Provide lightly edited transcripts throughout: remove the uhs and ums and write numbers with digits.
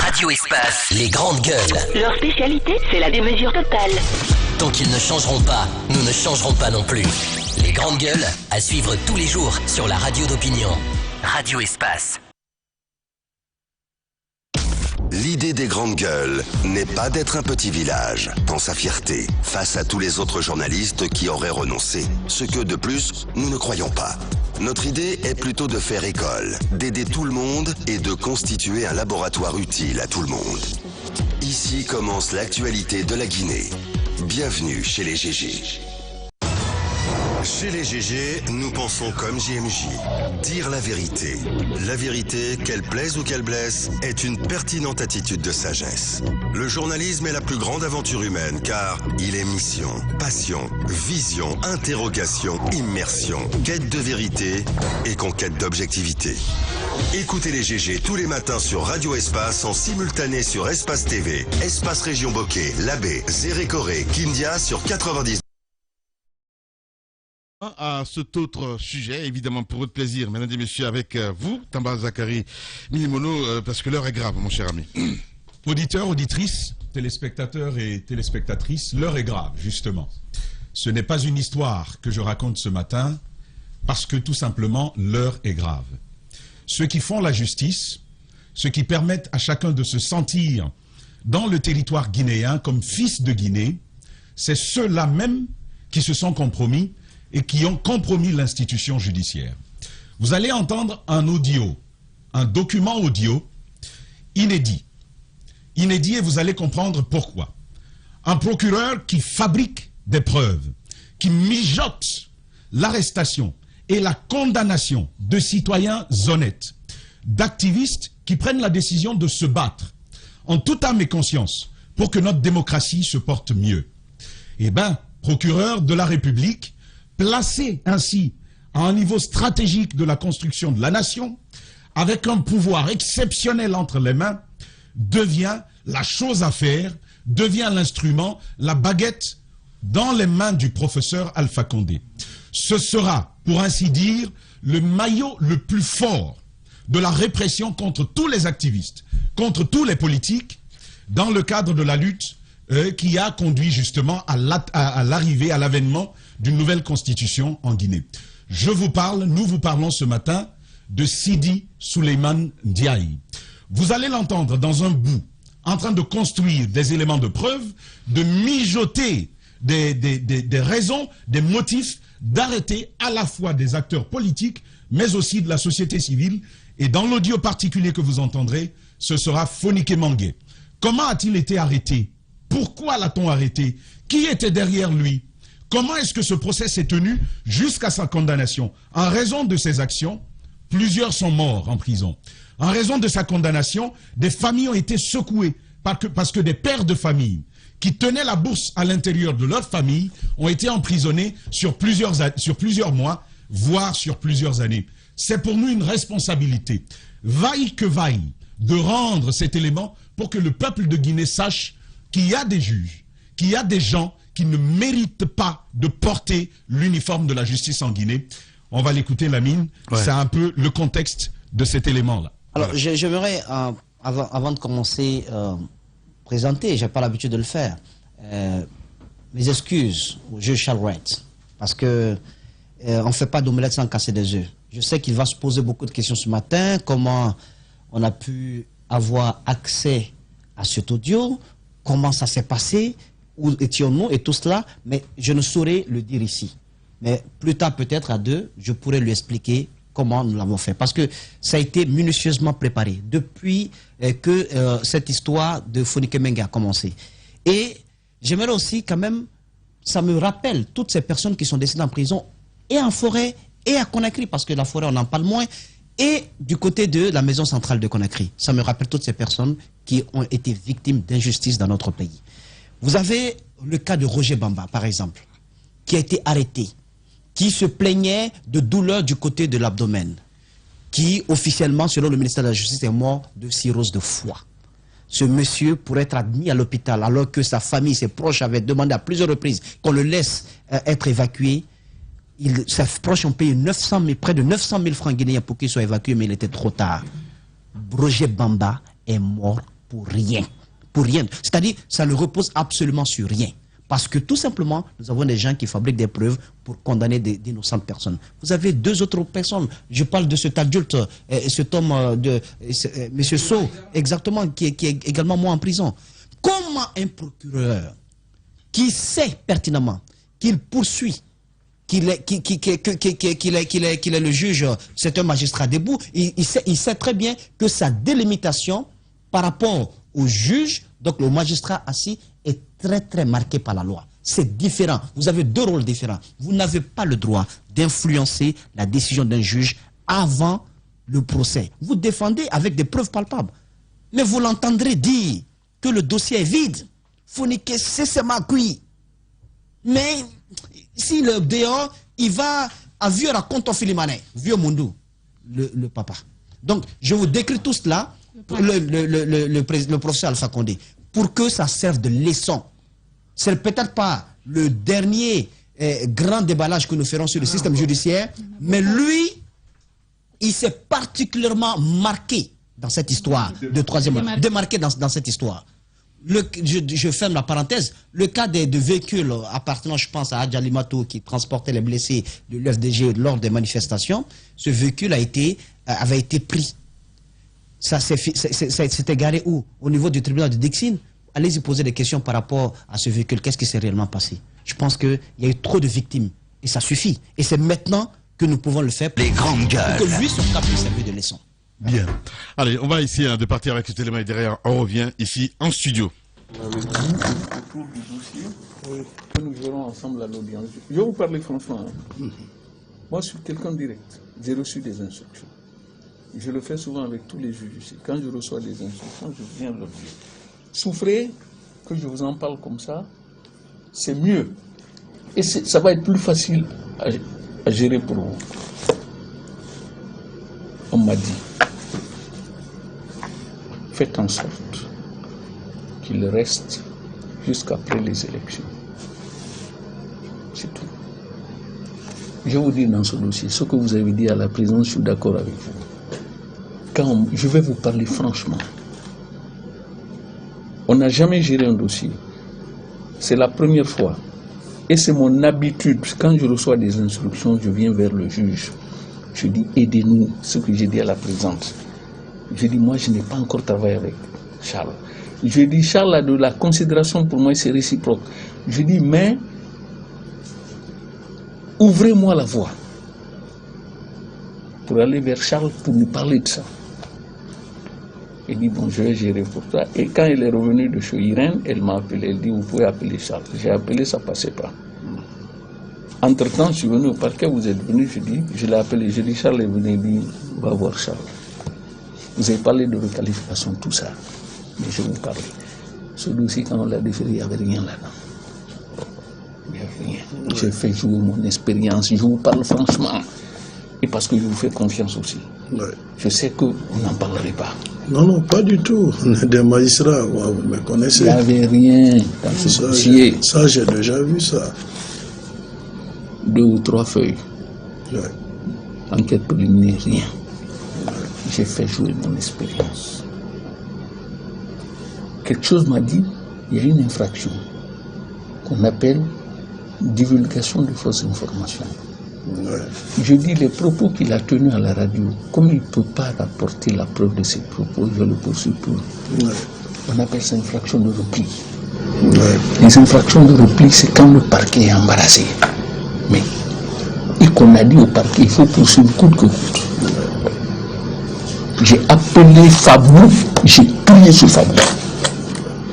Radio Espace, les grandes gueules. Leur spécialité, c'est la démesure totale. Tant qu'ils ne changeront pas, nous ne changerons pas non plus. Les grandes gueules, à suivre tous les jours sur la radio d'opinion. Radio Espace. L'idée des grandes gueules n'est pas d'être un petit village, dans sa fierté, face à tous les autres journalistes qui auraient renoncé. Ce que, de plus, nous ne croyons pas. Notre idée est plutôt de faire école, d'aider tout le monde et de constituer un laboratoire utile à tout le monde. Ici commence l'actualité de la Guinée. Bienvenue chez les GG. Chez les GG, nous pensons comme JMJ. Dire la vérité. La vérité, qu'elle plaise ou qu'elle blesse, est une pertinente attitude de sagesse. Le journalisme est la plus grande aventure humaine car il est mission, passion, vision, interrogation, immersion, quête de vérité et conquête d'objectivité. Écoutez les GG tous les matins sur Radio Espace en simultané sur Espace TV, Espace Région Bokeh, Labé, Zérékoré, Kindia sur 90. À cet autre sujet, évidemment pour votre plaisir, mesdames et messieurs, avec vous, Tamba Zakari Milimono, parce que l'heure est grave, mon cher ami. Auditeurs, auditrices, téléspectateurs et téléspectatrices, l'heure est grave, justement. Ce n'est pas une histoire que je raconte ce matin, parce que tout simplement, l'heure est grave. Ceux qui font la justice, ceux qui permettent à chacun de se sentir dans le territoire guinéen comme fils de Guinée, c'est ceux-là même qui se sont compromis et qui ont compromis l'institution judiciaire. Vous allez entendre un audio, un document audio inédit. Inédit et vous allez comprendre pourquoi. Un procureur qui fabrique des preuves, qui mijote l'arrestation et la condamnation de citoyens honnêtes, d'activistes qui prennent la décision de se battre en toute âme et conscience pour que notre démocratie se porte mieux. Eh bien, procureur de la République, placé ainsi à un niveau stratégique de la construction de la nation, avec un pouvoir exceptionnel entre les mains, devient la chose à faire, devient l'instrument, la baguette dans les mains du professeur Alpha Condé. Ce sera, pour ainsi dire, le maillot le plus fort de la répression contre tous les activistes, contre tous les politiques, dans le cadre de la lutte qui a conduit justement à l'arrivée, à l'avènement d'une nouvelle constitution en Guinée. Nous vous parlons ce matin de Sidi Souleymane Ndiaye. Vous allez l'entendre dans un bout, en train de construire des éléments de preuve, de mijoter des raisons, des motifs, d'arrêter à la fois des acteurs politiques, mais aussi de la société civile. Et dans l'audio particulier que vous entendrez, ce sera Fonike Mangué. Comment a-t-il été arrêté? Pourquoi l'a-t-on arrêté? Qui était derrière lui? Comment est-ce que ce procès s'est tenu jusqu'à sa condamnation? En raison de ses actions, plusieurs sont morts en prison. En raison de sa condamnation, des familles ont été secouées parce que des pères de famille qui tenaient la bourse à l'intérieur de leur famille ont été emprisonnés sur plusieurs mois, voire sur plusieurs années. C'est pour nous une responsabilité, vaille que vaille, de rendre cet élément pour que le peuple de Guinée sache qu'il y a des juges, qu'il y a des gens qui ne méritent pas de porter l'uniforme de la justice en Guinée. On va l'écouter, Lamine. Ouais. C'est un peu le contexte de cet élément-là. Alors, voilà. J'aimerais, avant de commencer, présenter, je n'ai pas l'habitude de le faire, mes excuses au juge Charles Wright, parce que on ne fait pas d'omelette sans casser des œufs. Je sais qu'il va se poser beaucoup de questions ce matin, comment on a pu avoir accès à cet audio, comment ça s'est passé, où étions-nous et tout cela, mais je ne saurais le dire ici. Mais plus tard, peut-être à deux, je pourrais lui expliquer comment nous l'avons fait. Parce que ça a été minutieusement préparé depuis que cette histoire de Fonike Mangué a commencé. Et j'aimerais aussi quand même, ça me rappelle toutes ces personnes qui sont décédées en prison, et en forêt, et à Conakry, parce que la forêt, on en parle moins, et du côté de la maison centrale de Conakry. Ça me rappelle toutes ces personnes qui ont été victimes d'injustice dans notre pays. Vous avez le cas de Roger Bamba, par exemple, qui a été arrêté, qui se plaignait de douleurs du côté de l'abdomen, qui officiellement, selon le ministère de la Justice, est mort de cirrhose de foie. Ce monsieur pourrait être admis à l'hôpital, alors que sa famille, ses proches avaient demandé à plusieurs reprises qu'on le laisse être évacué. Ses proches ont payé près de 900 000 francs guinéens pour qu'il soit évacué, mais il était trop tard. Roger Bamba est mort pour rien. Pour rien. C'est-à-dire, ça ne repose absolument sur rien. Parce que tout simplement, nous avons des gens qui fabriquent des preuves pour condamner d'innocentes personnes. Vous avez 2 autres personnes. Je parle de cet adulte, cet homme M. Sow, exactement, qui est également moi en prison. Comment un procureur qui sait pertinemment qu'il poursuit, qu'il est le juge, c'est un magistrat debout, il sait très bien que sa délimitation par rapport au juge, donc le magistrat assis, est très très marqué par la loi. C'est différent. Vous avez 2 rôles différents. Vous n'avez pas le droit d'influencer la décision d'un juge avant le procès. Vous défendez avec des preuves palpables. Mais vous l'entendrez dire que le dossier est vide. Fonike, c'est ma cuit. Mais si le dehors, il va à vieux raconte au Filimané, vieux Mondou, le papa. Donc, je vous décris tout cela, le professeur Alpha Condé, pour que ça serve de leçon. C'est peut-être pas le dernier grand déballage que nous ferons sur le système judiciaire, mais lui, il s'est particulièrement marqué dans cette histoire de troisième mandat, démarqué dans cette histoire. Je ferme la parenthèse, le cas de véhicules appartenant, je pense, à Hadj Alimatou qui transportait les blessés de l'UFDG lors des manifestations, ce véhicule avait été pris. Ça s'était garé où? Au niveau du tribunal de Dixine. Allez-y poser des questions par rapport à ce véhicule. Qu'est-ce qui s'est réellement passé? Je pense qu'il y a eu trop de victimes. Et ça suffit. Et c'est maintenant que nous pouvons le faire pour Les grandes gueules. que lui, son cas puisse servir de leçon. Bien. Allez, on va ici de partir avec cet élément et derrière, on revient ici en studio. Autour du dossier que nous verrons ensemble à l'audience. Je vais vous parler franchement. Moi, je suis quelqu'un direct. J'ai reçu des instructions. Je le fais souvent avec tous les juges ici. Quand je reçois des instructions, je viens leur dire. Souffrez que je vous en parle comme ça, c'est mieux. Et ça va être plus facile à gérer pour vous. On m'a dit, faites en sorte qu'il reste jusqu'après les élections. C'est tout. Je vous dis dans ce dossier, ce que vous avez dit à la présidence, je suis d'accord avec vous. Quand je vais vous parler franchement, on n'a jamais géré un dossier. C'est la première fois. Et c'est mon habitude. Quand je reçois des instructions, je viens vers le juge. Je dis, aidez-nous, ce que j'ai dit à la présidente. Je dis, moi, je n'ai pas encore travaillé avec Charles. Je dis, Charles a de la considération pour moi, c'est réciproque. Je dis, mais ouvrez-moi la voie pour aller vers Charles pour nous parler de ça. Il dit, bon, je vais gérer pour toi. Et quand il est revenu de chez Irène, elle m'a appelé. Elle dit, vous pouvez appeler Charles. J'ai appelé, ça ne passait pas. Entre-temps, je suis venu au parquet, vous êtes venu, je l'ai appelé. Je dis, Charles est venu, il dit, va voir Charles. Vous avez parlé de requalification, tout ça. Mais je vous parle. Ce dossier, quand on l'a déféré, il n'y avait rien là-dedans. Il n'y avait rien. J'ai fait jouer mon expérience. Je vous parle franchement. Et parce que je vous fais confiance aussi. Ouais. Je sais que vous n'en parlerez pas. Non, non, pas du tout. On est des magistrats, vous me connaissez. Il n'y avait rien dans ce dossier. Ça, j'ai déjà vu ça. 2 ou 3 feuilles. Ouais. Enquête préliminaire, rien. Ouais. J'ai fait jouer mon expérience. Quelque chose m'a dit, il y a une infraction qu'on appelle divulgation de fausses informations. Ouais. Je dis les propos qu'il a tenus à la radio, comme il ne peut pas rapporter la preuve de ses propos, je le poursuis pour. Ouais. On appelle ça infraction de repli. Ouais. Les infractions de repli, c'est quand le parquet est embarrassé. Mais, et qu'on a dit au parquet, il faut poursuivre coûte que coûte. J'ai appelé Fabou, j'ai crié sur Fabou.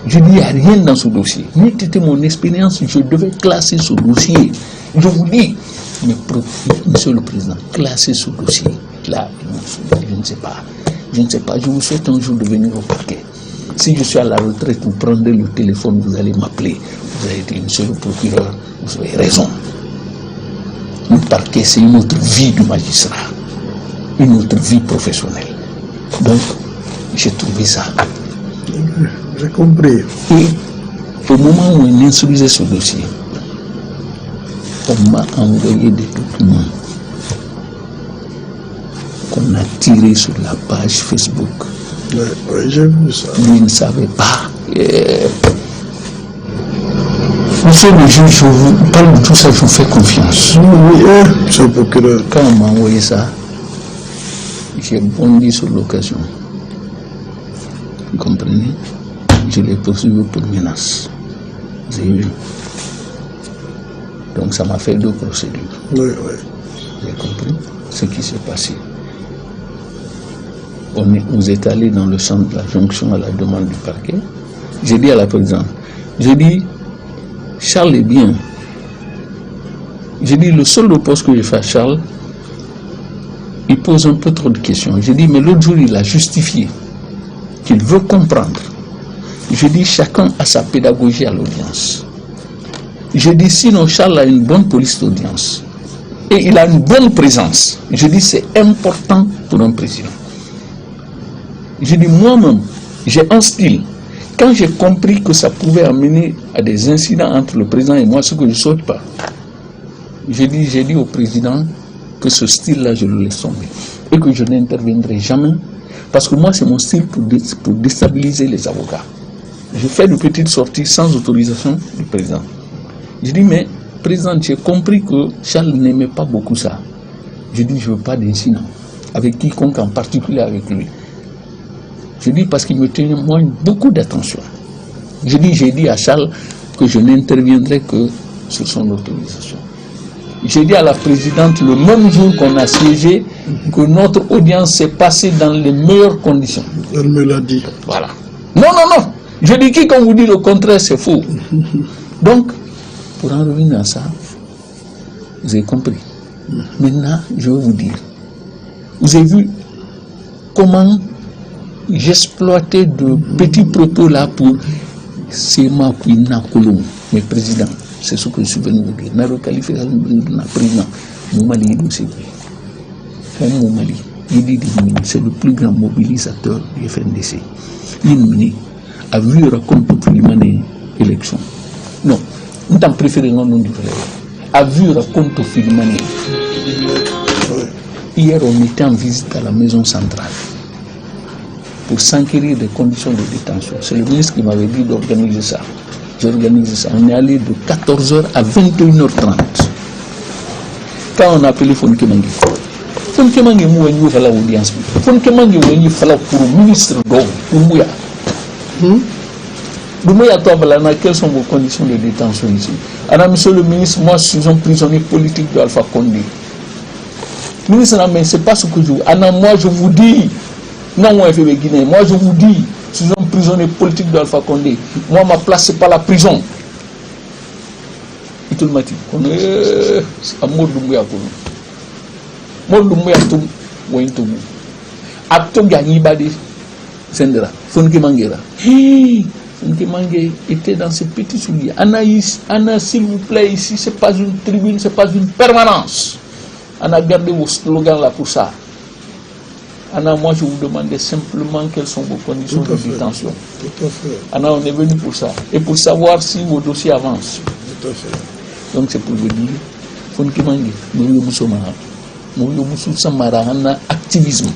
Je dis, il n'y a rien dans ce dossier. Mais c'était mon expérience, je devais classer ce dossier. Je vous dis, mais monsieur le président, classer ce dossier. Là, je ne sais pas. Je ne sais pas. Je vous souhaite un jour de venir au parquet. Si je suis à la retraite, vous prendrez le téléphone, vous allez m'appeler. Vous allez dire, monsieur le procureur, vous avez raison. Le parquet, c'est une autre vie du magistrat. Une autre vie professionnelle. Donc, j'ai trouvé ça. J'ai compris. Et au moment où on instruisait ce dossier, on m'a envoyé des documents qu'on a tirés sur la page Facebook Oui, j'ai vu ça. Lui ne savait pas. Monsieur le juge, je vous parle de tout ça, je vous fais confiance. Oui, monsieur le procureur. Quand on m'a envoyé ça, j'ai bondi sur l'occasion. Vous comprenez? Je l'ai poursuivi pour menace. Vous avez vu? Donc ça m'a fait 2 procédures. Oui, oui. Vous avez compris ce qui s'est passé? Vous êtes allé dans le centre de la jonction à la demande du parquet. J'ai dit à la présidente, j'ai dit, Charles est bien. J'ai dit, le seul reproche que j'ai fait à Charles, il pose un peu trop de questions. J'ai dit, mais l'autre jour, il a justifié qu'il veut comprendre. Je dis, chacun a sa pédagogie à l'audience. Je dis, sinon Charles a une bonne police d'audience et il a une bonne présence. Je dis, c'est important pour un président. Je dis, moi-même, j'ai un style. Quand j'ai compris que ça pouvait amener à des incidents entre le président et moi, ce que je ne souhaite pas, j'ai dit au président que ce style-là, je le laisse tomber et que je n'interviendrai jamais parce que moi, c'est mon style pour déstabiliser les avocats. Je fais de petites sorties sans autorisation du président. Je dis, mais président, j'ai compris que Charles n'aimait pas beaucoup ça. Je dis, je ne veux pas d'incident avec quiconque, en particulier avec lui. Je dis, parce qu'il me témoigne beaucoup d'attention. J'ai dit à Charles que je n'interviendrai que sur son autorisation. J'ai dit à la présidente le même jour qu'on a siégé que notre audience s'est passée dans les meilleures conditions. Elle me l'a dit. Voilà. Non. Je dis, quiconque vous dit le contraire, c'est faux. Donc, pour en revenir à ça, vous avez compris. Maintenant, je vais vous dire. Vous avez vu comment j'exploitais de petits propos là pour Sema Kouina Kolom, mes présidents. C'est ce que je suis venu vous dire. N'a requalifié le président. Moumali, c'est le plus grand mobilisateur du FNDC. Il a vu raconter pour l'élection. Non, nous t'en préférons non du vrai. A vu raconter pour Hier, on était en visite à la maison centrale pour s'enquérir des conditions de détention. C'est le ministre qui m'avait dit d'organiser ça. J'ai organisé ça. On est allé de 14h à 21h30. Quand on a appelé Fonke Mangi. Fonke Mangi mouani fait l'audience. Fonke Mangi mouani fait pour le ministre d'Or, pour Mouya. Quelles sont vos conditions de détention ici? Alors, monsieur le ministre, moi je suis un prisonnier politique de Alpha Condé. Ministre, mais c'est pas ce que je vous dis. Moi je vous dis, non, moi je vous dis, je suis un prisonnier politique de Alpha Condé. Moi, ma place, c'est pas la prison. Il te le dit. On est à Mourdoumbouya. Mourdoumbouya, tout, ou tout. À tout gagner, badi, Sendra, Fonke Mangera. Fonke Mangé était dans ses petits souliers. Anna, s'il vous plaît, ici, c'est pas une tribune, c'est pas une permanence. Anna, gardez vos slogans là pour ça. Anna, moi je vous demandais simplement quelles sont vos conditions de détention. Tout à fait. Anna, on est venu pour ça. Et pour savoir si vos dossiers avancent. Tout à fait. Donc c'est pour vous dire, Fonke Mangé, nous sommes Samara, activisme.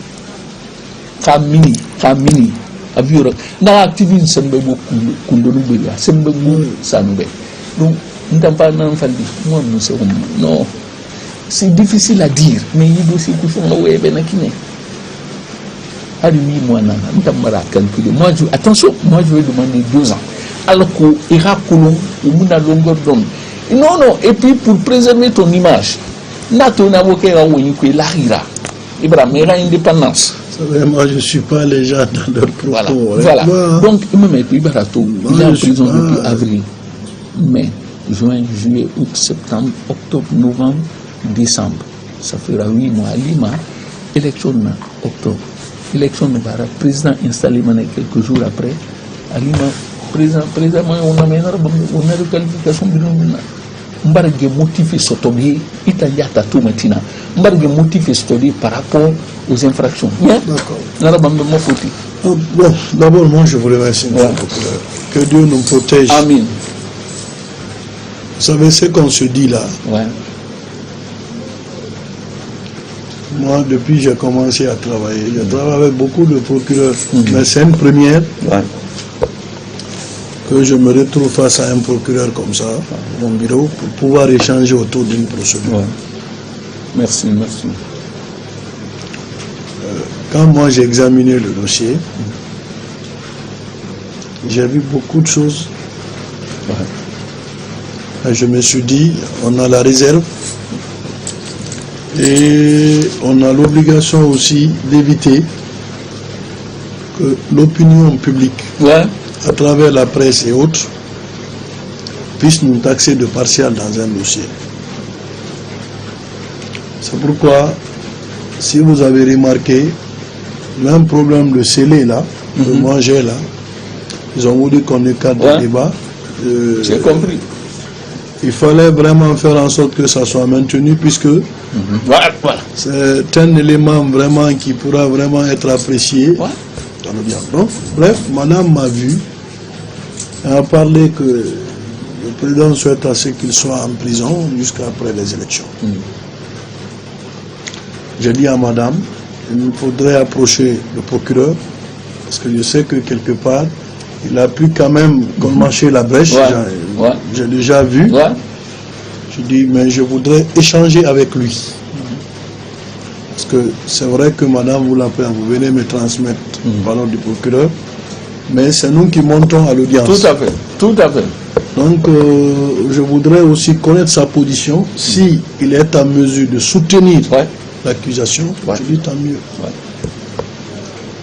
Famille. Avure. Dans l'activisme, c'est beaucoup de c'est beaucoup ça nous fait. Donc, nous n'avons pas d'enfant. Moi, nous sommes. Non. C'est difficile à dire, mais il y a aussi qui font la web et moi, attention, moi je vais demander 2 ans. Alors qu'il y a une longueur d'onde. Non, et puis pour préserver ton image, ton avocat il y a indépendance. Moi, je ne suis pas les gens dans leur propos. Voilà. Donc, il est en prison depuis avril, mai, juin, juillet, août, septembre, octobre, novembre, décembre. Ça fera 8 mois. Lima, élection en octobre. Élection de Bara, président installé quelques jours après. À Lima, président, on a une qualification de l'homme. Mbargue motivé Sotobi, Italia Tatou Matina. Mbargue motivé Sotobi par rapport aux infractions. D'accord. Bon, d'abord, moi je voulais remercier que Dieu nous protège. Amen. Vous savez ce qu'on se dit là. Ouais. Moi, depuis j'ai commencé à travailler, je travaille avec beaucoup de procureurs. Mais c'est une première que je me retrouve face à un procureur comme ça, dans mon bureau, pour pouvoir échanger autour d'une procédure. Merci, merci. Quand moi j'ai examiné le dossier, j'ai vu beaucoup de choses. Et je me suis dit, on a la réserve et on a l'obligation aussi d'éviter que l'opinion publique, à travers la presse et autres, puisse nous taxer de partial dans un dossier. C'est pourquoi, si vous avez remarqué, même problème de scellé là, de manger là, ils ont voulu qu'on écarte le débat. J'ai compris. Il fallait vraiment faire en sorte que ça soit maintenu, puisque c'est un élément vraiment qui pourra vraiment être apprécié dans le bien. Donc, bref, madame m'a vu, elle a parlé que le président souhaite à ce qu'il soit en prison jusqu'après les élections. J'ai dit à madame, il nous faudrait approcher le procureur, parce que je sais que quelque part, il a pu quand même marcher la brèche, j'ai déjà vu. Je dis, mais je voudrais échanger avec lui. Parce que c'est vrai que madame vous l'appelle, vous venez me transmettre parole du procureur, mais c'est nous qui montons à l'audience. Tout à fait, tout à fait. Donc, je voudrais aussi connaître sa position. Si il est en mesure de soutenir l'accusation, je dis tant mieux.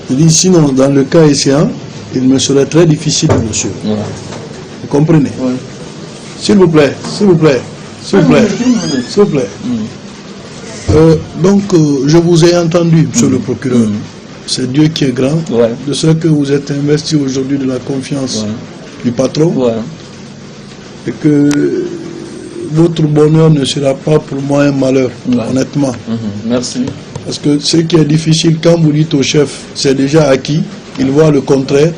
Je dis, sinon, dans le cas échéant, il me serait très difficile, monsieur. Vous comprenez? S'il vous plaît, s'il vous plaît, s'il vous plaît, s'il vous plaît. Donc, je vous ai entendu, monsieur le procureur. C'est Dieu qui est grand. Je sais que vous êtes investi aujourd'hui de la confiance du patron. Et que votre bonheur ne sera pas pour moi un malheur, honnêtement. Merci. Parce que ce qui est difficile, quand vous dites au chef, c'est déjà acquis, il voit le contraire.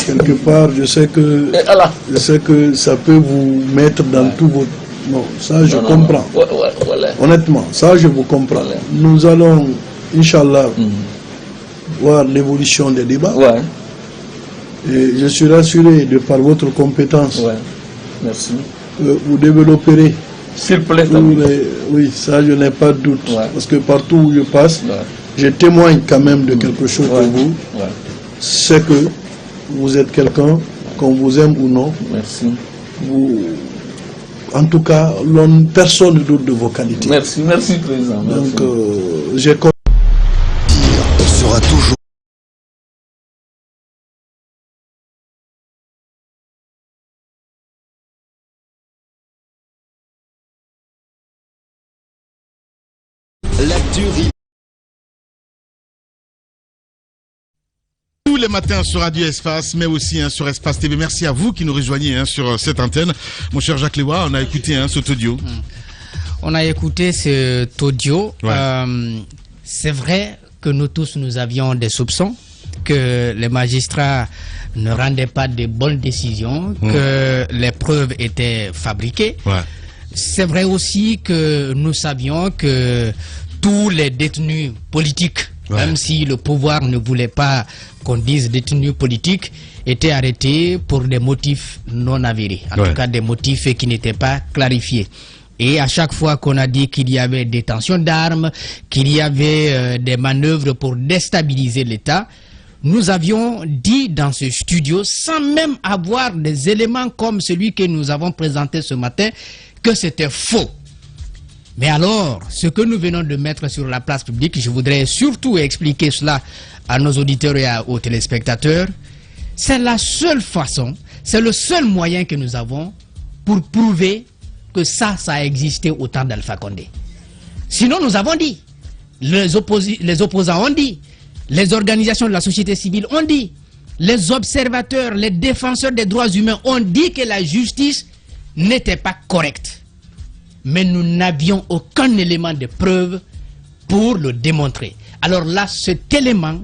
Quelque part, je sais que ça peut vous mettre dans tout votre... Non, ça je comprends. Honnêtement, ça je vous comprends. Nous allons, Inch'Allah, voir l'évolution des débats. Et je suis rassuré de par votre compétence. Merci. Vous développerez. S'il vous plaît. Oui, ça je n'ai pas de doute. Parce que partout où je passe, je témoigne quand même de quelque chose pour vous. C'est que vous êtes quelqu'un, qu'on vous aime ou non. Merci. En tout cas, personne ne doute de vos qualités. Merci, merci président. Merci. Donc, j'ai compris. Sera toujours. Tous les matins sur Radio Espace, mais aussi sur Espace TV. Merci à vous qui nous rejoignez sur cette antenne. Mon cher Jacques Lewa, on a écouté cet audio. On a écouté cet audio. C'est vrai que nous tous, nous avions des soupçons que les magistrats ne rendaient pas de bonnes décisions, que les preuves étaient fabriquées. C'est vrai aussi que nous savions que tous les détenus politiques, même si le pouvoir ne voulait pas qu'on dise détenus politiques, étaient arrêtés pour des motifs non avérés, en tout cas des motifs qui n'étaient pas clarifiés. Et à chaque fois qu'on a dit qu'il y avait détention d'armes, qu'il y avait des manœuvres pour déstabiliser l'État, nous avions dit dans ce studio, sans même avoir des éléments comme celui que nous avons présenté ce matin, que c'était faux. Mais alors, ce que nous venons de mettre sur la place publique, je voudrais surtout expliquer cela à nos auditeurs et aux téléspectateurs, c'est la seule façon, c'est le seul moyen que nous avons pour prouver que ça a existé au temps d'Alpha Condé. Sinon, nous avons dit, les opposants ont dit, les organisations de la société civile ont dit, les observateurs, les défenseurs des droits humains ont dit que la justice n'était pas correcte. Mais nous n'avions aucun élément de preuve pour le démontrer. Alors là, cet élément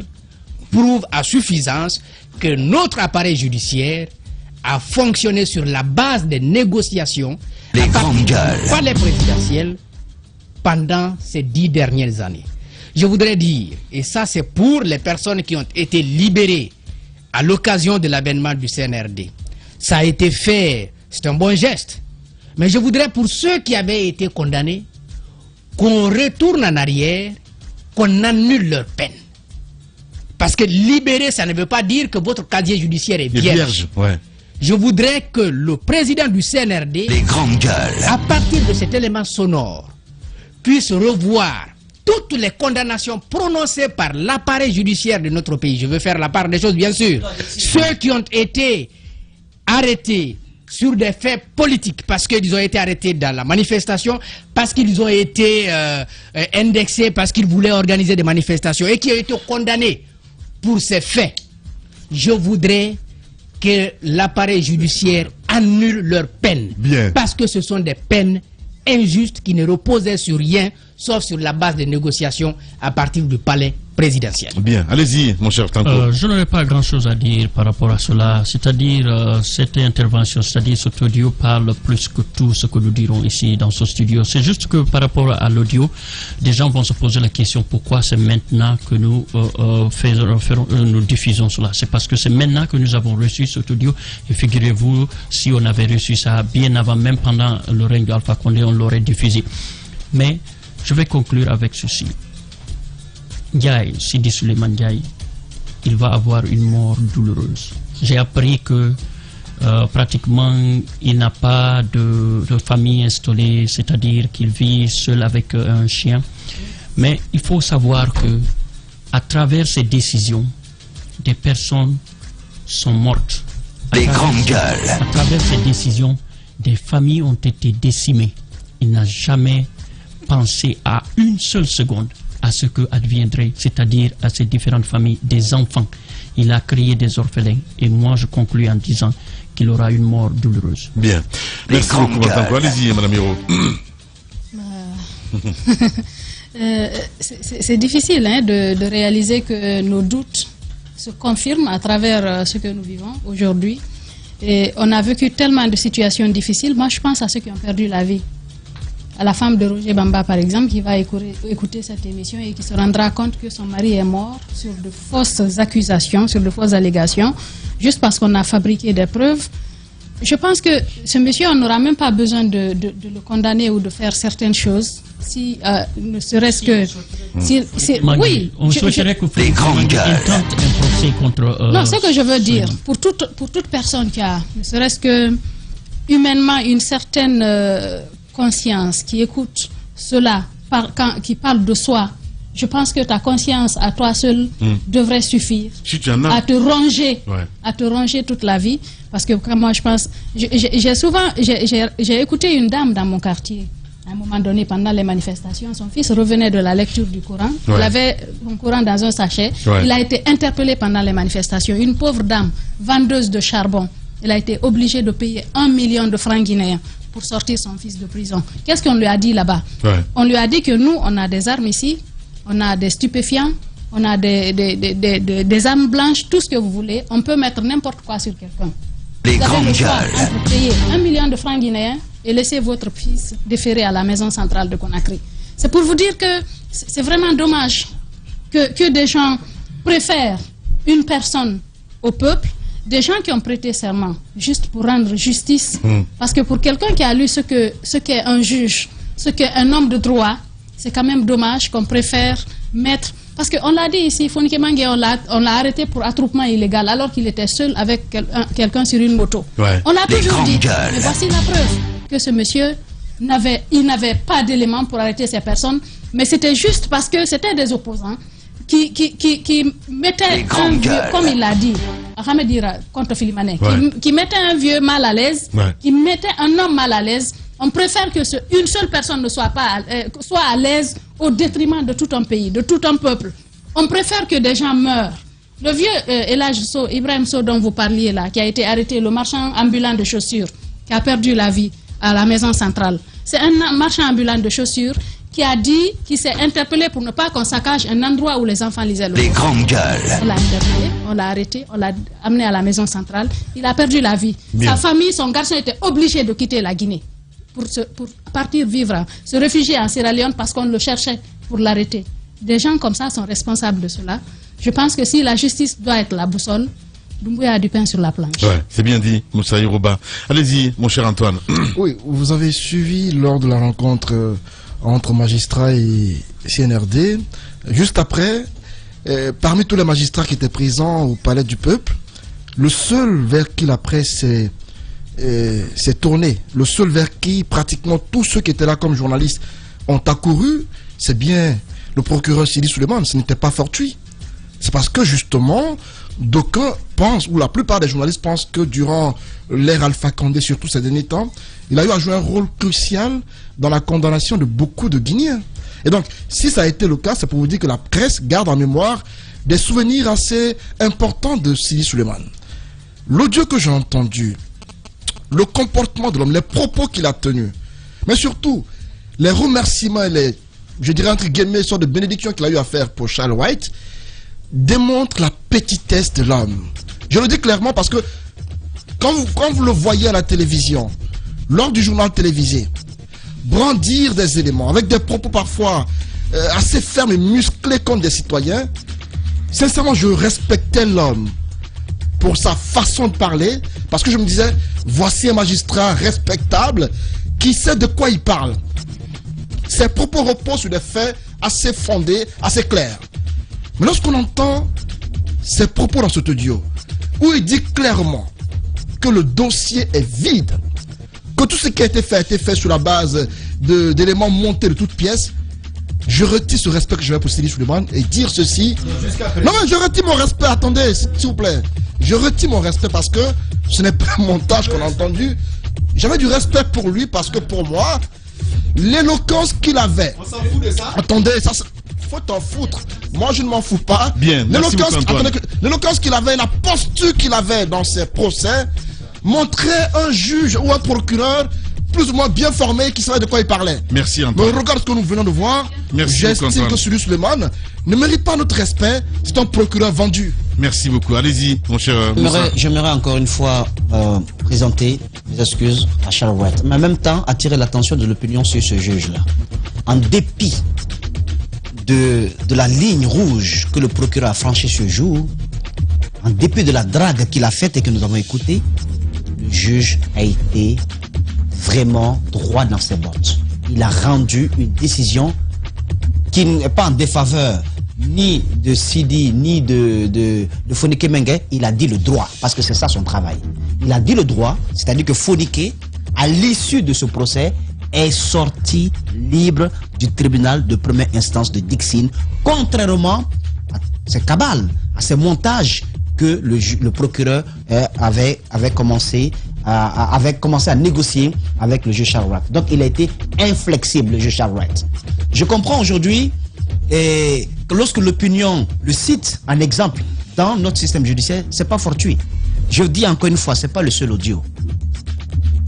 prouve à suffisance que notre appareil judiciaire a fonctionné sur la base des négociations, Les grandes gueules. pas les présidentielles, pendant ces 10 dernières années. Je voudrais dire, et ça c'est pour les personnes qui ont été libérées à l'occasion de l'avènement du CNRD. Ça a été fait, c'est un bon geste. Mais je voudrais pour ceux qui avaient été condamnés, qu'on retourne en arrière, qu'on annule leur peine. Parce que libérer, ça ne veut pas dire que votre casier judiciaire est vierge. Ouais. Je voudrais que le président du CNRD, Les grandes gueules. à partir de cet élément sonore, puisse revoir toutes les condamnations prononcées par l'appareil judiciaire de notre pays. Je veux faire la part des choses, bien sûr. Ceux qui ont été arrêtés sur des faits politiques, parce qu'ils ont été arrêtés dans la manifestation, parce qu'ils ont été indexés, parce qu'ils voulaient organiser des manifestations, et qui ont été condamnés pour ces faits. Je voudrais que l'appareil judiciaire annule leurs peines. Bien. Parce que ce sont des peines injustes qui ne reposaient sur rien, sauf sur la base des négociations à partir du palais présidentiel. Bien, allez-y, mon cher Tanko. Je n'aurais pas grand-chose à dire par rapport à cela. C'est-à-dire, cette intervention, c'est-à-dire cet audio parle plus que tout ce que nous dirons ici dans ce studio. C'est juste que par rapport à l'audio, des gens vont se poser la question pourquoi c'est maintenant que nous nous diffusons cela. C'est parce que c'est maintenant que nous avons reçu cet audio. Et figurez-vous, si on avait reçu ça bien avant, même pendant le règne d'Alpha Condé, on l'aurait diffusé. Mais je vais conclure avec ceci. Ndiaye, Sidi Suleiman Ndiaye, il va avoir une mort douloureuse. J'ai appris que pratiquement il n'a pas de famille installée, c'est-à-dire qu'il vit seul avec un chien. Mais il faut savoir que à travers ces décisions, des personnes sont mortes. Les grandes gueules. À travers ces décisions, des familles ont été décimées. Il n'a jamais pensé à une seule seconde à ce que adviendrait, c'est-à-dire à ces différentes familles, des enfants. Il a créé des orphelins. Et moi, je conclus en disant qu'il aura une mort douloureuse. Bien. Merci beaucoup, Madame. Allez-y, Madame Hiro. C'est difficile de réaliser que nos doutes se confirment à travers ce que nous vivons aujourd'hui. Et on a vécu tellement de situations difficiles. Moi, je pense à ceux qui ont perdu la vie. À la femme de Roger Bamba, par exemple, qui va écouter cette émission et qui se rendra compte que son mari est mort sur de fausses accusations, sur de fausses allégations, juste parce qu'on a fabriqué des preuves. Je pense que ce monsieur, on n'aura même pas besoin de le condamner ou de faire certaines choses, si ne serait-ce que... oui, on souhaiterait que les grandes gueules. Intente un procès contre... non, ce que je veux dire, pour toute personne qui a, ne serait-ce que humainement, une certaine... conscience, qui écoute cela, qui parle de soi, je pense que ta conscience à toi seul devrait suffire à te ronger toute la vie. Parce que comme moi je pense, j'ai écouté une dame dans mon quartier à un moment donné pendant les manifestations. Son fils revenait de la lecture du Coran. Il avait son Coran dans un sachet. Il a été interpellé pendant les manifestations. Une pauvre dame, vendeuse de charbon, elle a été obligée de payer 1 million de francs guinéens pour sortir son fils de prison. Qu'est-ce qu'on lui a dit là-bas? On lui a dit que nous, on a des armes ici, on a des stupéfiants, on a des armes blanches, tout ce que vous voulez. On peut mettre n'importe quoi sur quelqu'un. Les vous avez grandes le choix gueules. entre payer 1 million de francs guinéens et laisser votre fils déférer à la maison centrale de Conakry. C'est pour vous dire que c'est vraiment dommage que des gens préfèrent une personne au peuple, des gens qui ont prêté serment juste pour rendre justice. Parce que pour quelqu'un qui a lu ce qu'est un juge, ce qu'est un homme de droit, c'est quand même dommage qu'on préfère mettre... Parce qu'on l'a dit ici, Fonike Mangue, on l'a arrêté pour attroupement illégal alors qu'il était seul avec quelqu'un sur une moto. On l'a toujours dit. Mais voici la preuve que ce monsieur n'avait pas d'éléments pour arrêter ces personnes. Mais c'était juste parce que c'était des opposants qui mettaient un vieux, comme il l'a dit, qui mettait un vieux mal à l'aise, qui mettait un homme mal à l'aise. On préfère que une seule personne ne soit pas soit à l'aise au détriment de tout un pays, de tout un peuple. On préfère que des gens meurent. Le vieux Ibrahim Sow dont vous parliez là, qui a été arrêté, le marchand ambulant de chaussures, qui a perdu la vie à la maison centrale. C'est un marchand ambulant de chaussures qui a dit, qui s'est interpellé pour ne pas qu'on saccage un endroit où les enfants lisaient le Les grandes gueules. On l'a interpellé, on l'a arrêté, on l'a amené à la maison centrale. Il a perdu la vie. Sa famille, son garçon était obligé de quitter la Guinée pour partir vivre, se réfugier à Sierra Leone parce qu'on le cherchait pour l'arrêter. Des gens comme ça sont responsables de cela. Je pense que si la justice doit être la boussole, Doumbouya a du pain sur la planche. Ouais, c'est bien dit, Moussa Yoruba. Allez-y, mon cher Antoine. Oui, vous avez suivi lors de la rencontre entre magistrats et CNRD. Juste après, parmi tous les magistrats qui étaient présents au Palais du Peuple, le seul vers qui la presse s'est tournée, le seul vers qui pratiquement tous ceux qui étaient là comme journalistes ont accouru, c'est bien le procureur Sidi Suleiman. Ce n'était pas fortuit. C'est parce que justement, d'aucuns pensent, ou la plupart des journalistes pensent que durant l'ère Alpha Condé, surtout ces derniers temps, il a eu à jouer un rôle crucial dans la condamnation de beaucoup de Guinéens. Et donc, si ça a été le cas, c'est pour vous dire que la presse garde en mémoire des souvenirs assez importants de Sidi Suleiman. L'audio que j'ai entendu, le comportement de l'homme, les propos qu'il a tenus, mais surtout, les remerciements et les, je dirais entre guillemets, sortes de bénédictions qu'il a eu à faire pour Charles White, démontre la petitesse de l'homme. Je le dis clairement parce que quand vous le voyez à la télévision, lors du journal télévisé, brandir des éléments avec des propos parfois assez fermes et musclés contre des citoyens, sincèrement je respectais l'homme pour sa façon de parler, parce que je me disais, voici un magistrat respectable qui sait de quoi il parle. Ses propos reposent sur des faits assez fondés, assez clairs. Mais lorsqu'on entend ces propos dans cet audio, où il dit clairement que le dossier est vide, que tout ce qui a été fait sur la base d'éléments montés de toutes pièces, je retire ce respect que j'avais pour Sidi Suleiman et dire ceci. Non mais je retire mon respect, attendez, s'il vous plaît. Je retire mon respect parce que ce n'est pas un montage qu'on a entendu. J'avais du respect pour lui parce que pour moi, l'éloquence qu'il avait. On s'en fout de ça. Attendez, ça faut t'en foutre. Moi je ne m'en fous pas. Bien, l'éloquence qu'il avait, la posture qu'il avait dans ses procès montrait un juge ou un procureur plus ou moins bien formé qui savait de quoi il parlait. Merci Antoine. Mais regarde ce que nous venons de voir. J'estime que Sidi Suleiman ne mérite pas notre respect. C'est un procureur vendu. Merci beaucoup. Allez-y, mon cher Moussa. J'aimerais encore une fois présenter mes excuses à Charles White, mais en même temps attirer l'attention de l'opinion sur ce juge-là. En dépit de la ligne rouge que le procureur a franchie ce jour, en dépit de la drague qu'il a faite et que nous avons écoutée, le juge a été vraiment droit dans ses bottes. Il a rendu une décision qui n'est pas en défaveur ni de Sidi, ni de Fonike Mengue. Il a dit le droit, parce que c'est ça son travail. Il a dit le droit, c'est-à-dire que Fonike, à l'issue de ce procès, est sorti libre du tribunal de première instance de Dixine, contrairement à ces cabales, à ces montages que le procureur avait commencé à négocier avec le juge Charles Wright. Donc il a été inflexible, le juge Charles Wright. Je comprends aujourd'hui que lorsque l'opinion le cite en exemple dans notre système judiciaire, c'est pas fortuit. Je dis encore une fois, c'est pas le seul audio.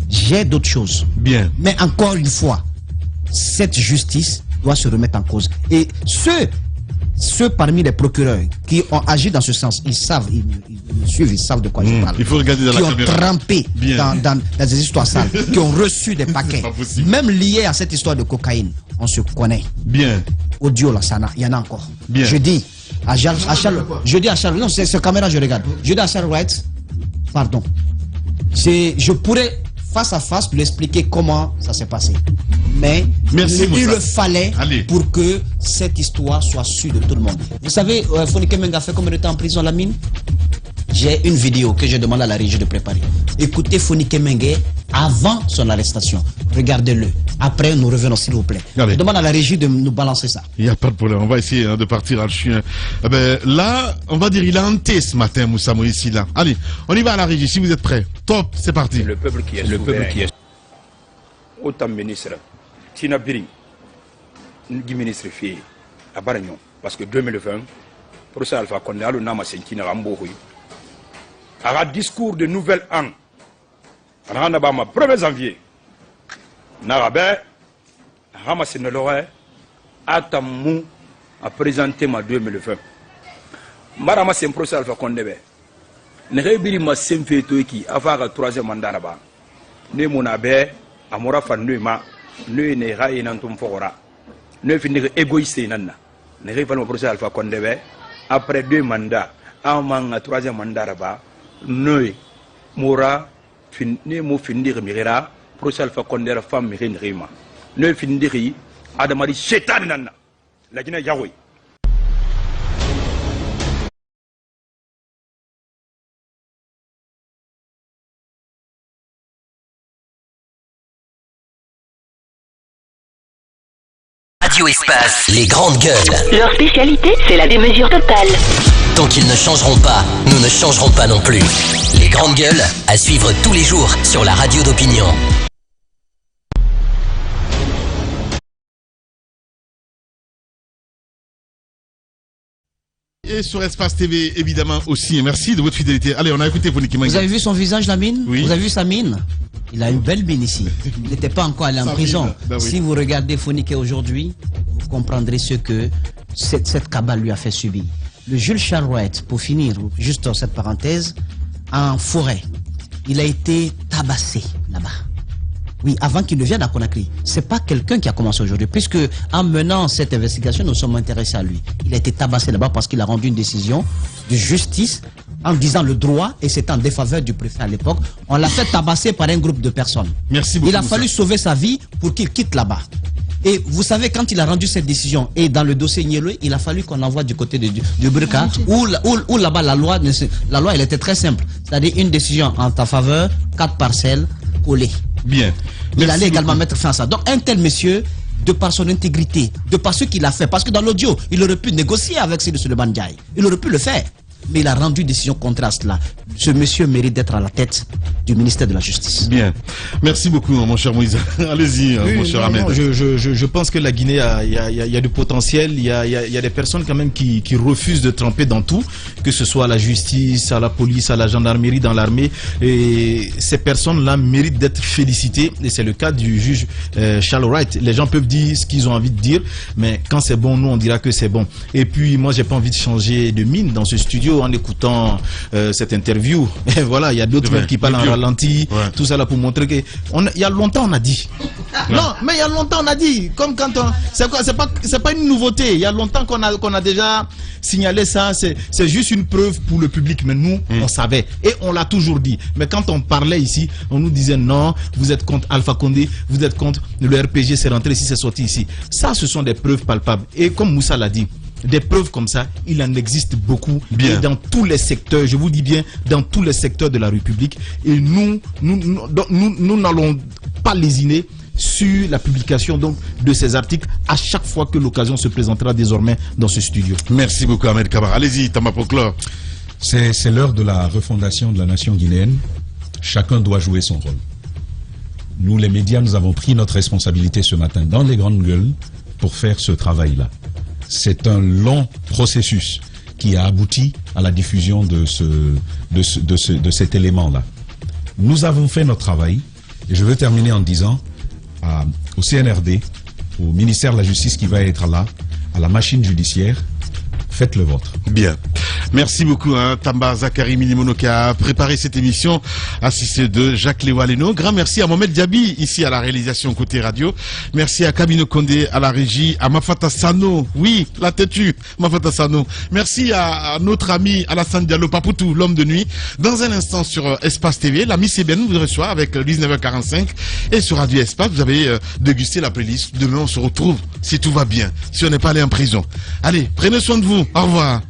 J'ai d'autres choses. Bien. Mais encore une fois, cette justice doit se remettre en cause. Et ceux parmi les procureurs qui ont agi dans ce sens, ils savent, ils suivent, ils savent de quoi je parle. Il faut regarder dans qui la ont caméra. trempé dans des histoires sales, qui ont reçu des paquets. Même liés à cette histoire de cocaïne, on se connaît. Bien. Audio là, il y en a encore. Bien. Je dis à Charles, non, c'est cette caméra, je regarde. Je dis à Charles Wright, pardon. Je pourrais face à face lui expliquer comment ça s'est passé. Mais il le fallait pour que cette histoire soit sûre de tout le monde. Vous savez, Fonike Mengue a fait combien de temps en prison, la mine? J'ai une vidéo que j'ai demandé à la régie de préparer. Écoutez Fonike Mengue avant son arrestation. Regardez-le. Après, nous revenons, s'il vous plaît. Je demande à la régie de nous balancer ça. Il n'y a pas de problème. On va essayer de partir à le chien. Là, on va dire il a hanté ce matin, Moussa Moïse. Là. Allez, on y va à la régie. Si vous êtes prêts. Top, c'est parti. Le peuple qui est autant ministre. Tina Biri, ministre fait à Baragnon. Parce que 2020, pour ça, Alpha Condé, le nom Sentina Ramboui. À un discours de nouvel an, on a 1er janvier. Narabé, Ramassé Nolore, Atamou a présenté ma 2020. Marama c'est un procès Alpha Condé. Ne rébiri ma semfeto qui avant le 3e mandat là-bas. Ne mon abbé, amora fan ma ne ga ina tum fogora ne fini égoïste nanna ne ga falma procès Alpha Condé après 2 mandats amang 3e mandat raba ne mora fin ne mo findir mirira procès Alpha Condé femme mirima ne findiri adamari shetan nanna lakina yawi. Radio Espace, les grandes gueules. Leur spécialité, c'est la démesure totale. Tant qu'ils ne changeront pas, nous ne changerons pas non plus. Les grandes gueules, à suivre tous les jours sur la radio d'opinion. Et sur Espace TV, évidemment, aussi. Merci de votre fidélité. Allez, on a écouté Foniki Manga. Vous avez vu son visage, la mine? Oui. Vous avez vu sa mine? Il a une belle mine ici. Il n'était pas encore allé en prison. Ben oui. Si vous regardez Fonike aujourd'hui, vous comprendrez ce que cette cabale lui a fait subir. Le Jules Charouette, pour finir, juste dans cette parenthèse, en forêt, il a été tabassé là-bas. Oui, avant qu'il ne vienne à Conakry. C'est pas quelqu'un qui a commencé aujourd'hui, puisque en menant cette investigation, nous sommes intéressés à lui. Il a été tabassé là-bas parce qu'il a rendu une décision de justice en disant le droit, et c'est en défaveur du préfet à l'époque. On l'a fait tabasser par un groupe de personnes. Merci beaucoup. Il a fallu sauver sa vie pour qu'il quitte là-bas. Et vous savez, quand il a rendu cette décision, et dans le dossier Nielou, il a fallu qu'on l'envoie du côté du Burka, où là-bas la loi, elle était très simple. C'est-à-dire une décision en ta faveur, 4 parcelles collées. Bien. Il allait également mettre fin à ça. Donc un tel monsieur, de par son intégrité, de par ce qu'il a fait, parce que dans l'audio, il aurait pu négocier avec Sidi Souleymane Ndiaye. Il aurait pu le faire. Mais il a rendu une décision contre cela. Ce monsieur mérite d'être à la tête du ministère de la Justice. Bien. Merci beaucoup, mon cher Moïse. Allez-y, mon cher Ahmed. Je pense que la Guinée, il y a du potentiel. Il y a des personnes quand même qui refusent de tremper dans tout, que ce soit à la justice, à la police, à la gendarmerie, dans l'armée. Et ces personnes-là méritent d'être félicitées. Et c'est le cas du juge Charles Wright. Les gens peuvent dire ce qu'ils ont envie de dire, mais quand c'est bon, nous, on dira que c'est bon. Et puis, moi, j'ai pas envie de changer de mine dans ce studio en écoutant cette interview. Et voilà, il y a d'autres qui parlent en ralenti, tout ça là pour montrer que il y a longtemps on a dit. Non, mais il y a longtemps on a dit, comme quand on, c'est pas une nouveauté. Il y a longtemps qu'on a déjà signalé ça. C'est juste une preuve pour le public. Mais nous, on savait et on l'a toujours dit. Mais quand on parlait ici, on nous disait non, vous êtes contre Alpha Condé, vous êtes contre le RPG, c'est rentré ici, c'est sorti ici. Ça, ce sont des preuves palpables. Et comme Moussa l'a dit, des preuves comme ça, il en existe beaucoup. Bien. Et dans tous les secteurs, je vous dis bien, dans tous les secteurs de la République. Et nous n'allons pas lésiner sur la publication donc de ces articles à chaque fois que l'occasion se présentera désormais dans ce studio. Merci beaucoup Ahmed Kabara. Allez-y, Tamba Proclore. C'est l'heure de la refondation de la nation guinéenne. Chacun doit jouer son rôle. Nous, les médias, nous avons pris notre responsabilité ce matin dans les grandes gueules pour faire ce travail-là. C'est un long processus qui a abouti à la diffusion de cet élément-là. Nous avons fait notre travail et je veux terminer en disant au CNRD, au ministère de la Justice qui va être là, à la machine judiciaire, faites le vôtre. Bien. Merci beaucoup, Tamba Zakari Milimono qui a préparé cette émission, assisté de Jacques Léo-Aleno. Grand merci à Mohamed Diaby, ici à la réalisation côté radio. Merci à Kabino Kondé à la régie, à Mafata Sano, oui, la têtue, Mafata Sano. Merci à notre ami Alassane Diallo Papoutou, l'homme de nuit. Dans un instant sur Espace TV, l'ami Sébène vous reçoit avec 19h45. Et sur Radio Espace, vous avez dégusté la playlist. Demain, on se retrouve, si tout va bien, si on n'est pas allé en prison. Allez, prenez soin de vous. Au revoir.